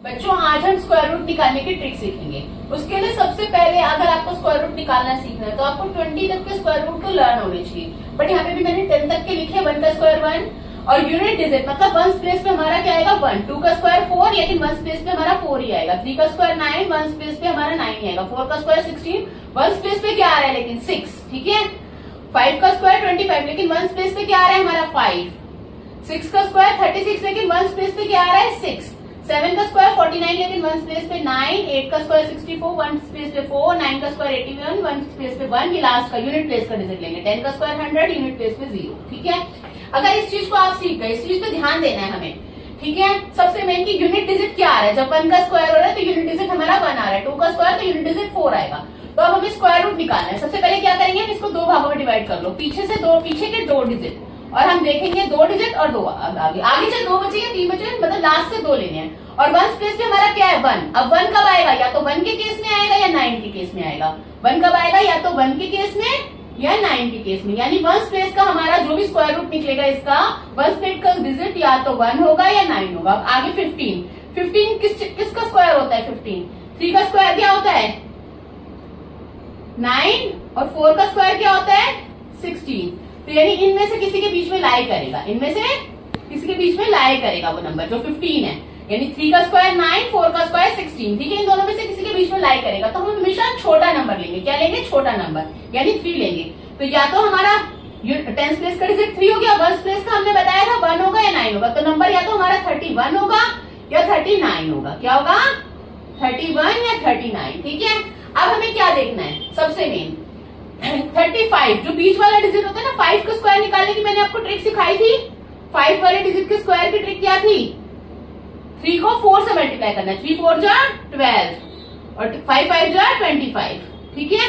बच्चों आज हम स्क्वायर रूट निकालने की ट्रिक सीखेंगे। उसके लिए सबसे पहले अगर आपको स्क्वायर रूट निकालना सीखना है तो आपको 20 तक के स्क्वायर रूट तो लर्न होने चाहिए। बट यहाँ पे भी मैंने 10 तक के लिखे 1 का स्क्वायर 1 और यूनिट डिजिट मतलब 1 प्लेस पे हमारा क्या आएगा 1, 2 का स्क्वायर 4 लेकिन 1 प्लेस पे हमारा 4 ही आएगा, 3 का स्क्वायर 9 1 प्लेस पे हमारा 9 ही आएगा, 4 का स्क्वायर 16 1 प्लेस पे क्या आ रहा है लेकिन 6, ठीक है। 5 का स्क्वायर 25 लेकिन 1 प्लेस पे क्या आ रहा है हमारा 5, 6 का स्क्वायर 36 लेकिन 1 प्लेस पे क्या आ रहा है 6, 7 का स्क्वायर 49 लेकिन 1 स्पेस पे 9, 8 का स्क्वायर 64 1 स्पेस पे 4, 9 का स्क्वायर 81 1 स्पेस पे 1, ये लास्ट का यूनिट प्लेस का डिजिट लेंगे, 10 का स्क्वायर 100 यूनिट प्लेस पे 0, ठीक है। अगर इस चीज को आप सीख गए, इस चीज पे ध्यान देना है हमें, ठीक है। सबसे मेन की यूनिट डिजिट क्या आ रहा है, जब 1 का स्क्वायर हो रहा है तो यूनिट डिजिट हमारा 1 आ रहा है, 2 का स्क्वायर तो यूनिट डिजिट 4 आएगा। तो अब हमें स्क्वायर रूट निकालना है। सबसे पहले क्या करेंगे, हम इसको दो भागों में डिवाइड कर लो, पीछे के 2 डिजिट और हम देखेंगे 2 डिजिट और 2 आगे से 2 बचे या 3 बचे, मतलब लास्ट से 2 लेने हैं। और 1 प्लेस पे हमारा क्या है 1, अब 1 कब आएगा, या तो 1 के केस में आएगा या 9 के केस में आएगा। 1 कब आएगा, या तो 1 के केस में या 9 के केस में, यानी 1 प्लेस का हमारा जो भी स्क्वायर रूट निकलेगा इसका 1 प्लेस का डिजिट या तो 1 होगा या 9 होगा। आगे 15 किसका स्क्वायर होता है 15, 3 का स्क्वायर क्या होता है 9 और 4 का स्क्वायर क्या होता है 16। तो यानी इनमें से किसी के बीच में लाई करेगा, इनमें से किसी के बीच में लाई करेगा वो नंबर जो 15 है, यानी 3 का स्क्वायर 9 4 का स्क्वायर 16, ठीक है। इन दोनों में से किसी के बीच में लाई करेगा तो हम हमेशा छोटा नंबर लेंगे, क्या लेंगे छोटा नंबर, यानी 3 लेंगे। तो या तो हमारा 10 प्लेस का डिजिट 3 हो गया, 1 प्लेस का हमने बताया था 1 होगा या 9 होगा, तो नंबर या तो हमारा 31 होगा या 39 होगा, क्या होगा 31 या 39, ठीक है। अब हमें क्या देखना है, सबसे मेन 35 जो बीच वाला डिजिट होता है ना, 5 का स्क्वायर निकालने की मैंने आपको ट्रिक सिखाई थी। 5 वाले डिजिट के स्क्वायर की ट्रिक क्या थी, 3 को 4 से मल्टीप्लाई करना, 3 4 जा 12 और 5 5 जा 25, ठीक है।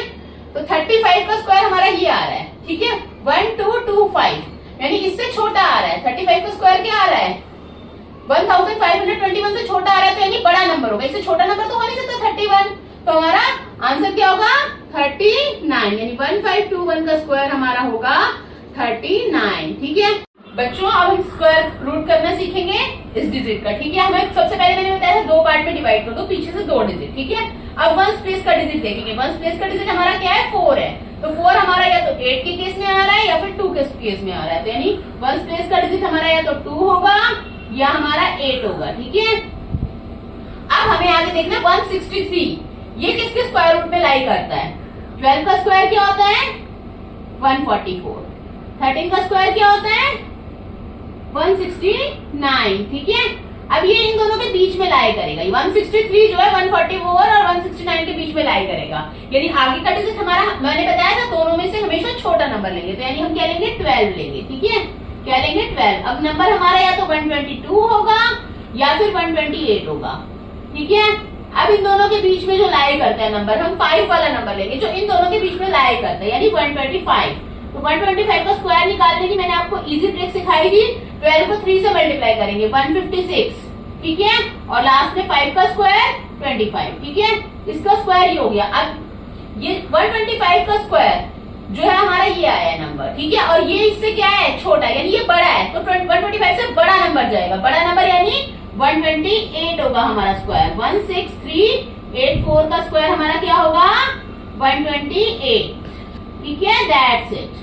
तो 35 का स्क्वायर हमारा ये आ रहा है, ठीक है 1225, यानी इससे छोटा आ रहा है। 35 का स्क्वायर क्या आ रहा है 1521 से छोटा आ रहा है, तो यानी बड़ा नंबर होगा, इससे छोटा नंबर तो हो नहीं सकता 31, तो हमारा आंसर क्या होगा 39, यानी 1521 का स्क्वायर हमारा होगा 39, ठीक है। बच्चों अब हम स्क्वायर रूट करना सीखेंगे इस डिजिट का, ठीक है। हमें सबसे पहले मैंने बताया था 2 पार्ट में डिवाइड कर दो, पीछे से 2 डिजिट, ठीक है। अब 1 प्लेस का डिजिट देखेंगे, 1 प्लेस का डिजिट हमारा क्या है 4 है, तो 4 हमारा या तो 8 के केस में आ रहा है या फिर 2 के केस में आ रहा है, तो यानी 1 प्लेस का डिजिट हमारा या तो 2 होगा या हमारा 8 होगा, ठीक है। अब हमें आगे देखना 163, ये किसके स्क्वायर रूट में लाई करता है, 12 का स्क्वायर क्या होता है 144, 13 का स्क्वायर क्या होता है 169, ठीक है। अब ये इन दोनों के बीच में लाई करेगा, 163 जो है 144 और 169 के बीच में लाई करेगा, यानी आगे का डिजिट हमारा मैंने बताया था दोनों में से हमेशा छोटा नंबर लेंगे, तो यानी हम क्या लेंगे 12 लेंगे, ठीक है। क्या लेंगे 12। अब नंबर हमारा या तो 122 होगा या फिर 128 होगा, ठीक है। अब इन दोनों के बीच में जो लाई करता है नंबर, हम 5 वाला नंबर लेंगे जो इन दोनों के बीच में लाई करता है, यानी 125। तो 125 का स्क्वायर निकालने की मैंने आपको इजी ट्रिक सिखाई थी, 12 को 3 से मल्टीप्लाई करेंगे 156, ठीक है, और लास्ट में 5 का स्क्वायर 25, ठीक है। इसका स्क्वायर ये हो गया। अब ये 125 का स्क्वायर जो है हमारा ये आया है नंबर, ठीक है, और ये इससे क्या है छोटा, यानी ये बड़ा है, तो 125 से बड़ा नंबर जाएगा, बड़ा नंबर यानी 128 होगा हमारा स्क्वायर, 16384 का स्क्वायर हमारा क्या होगा 128, ठीक है। That's it.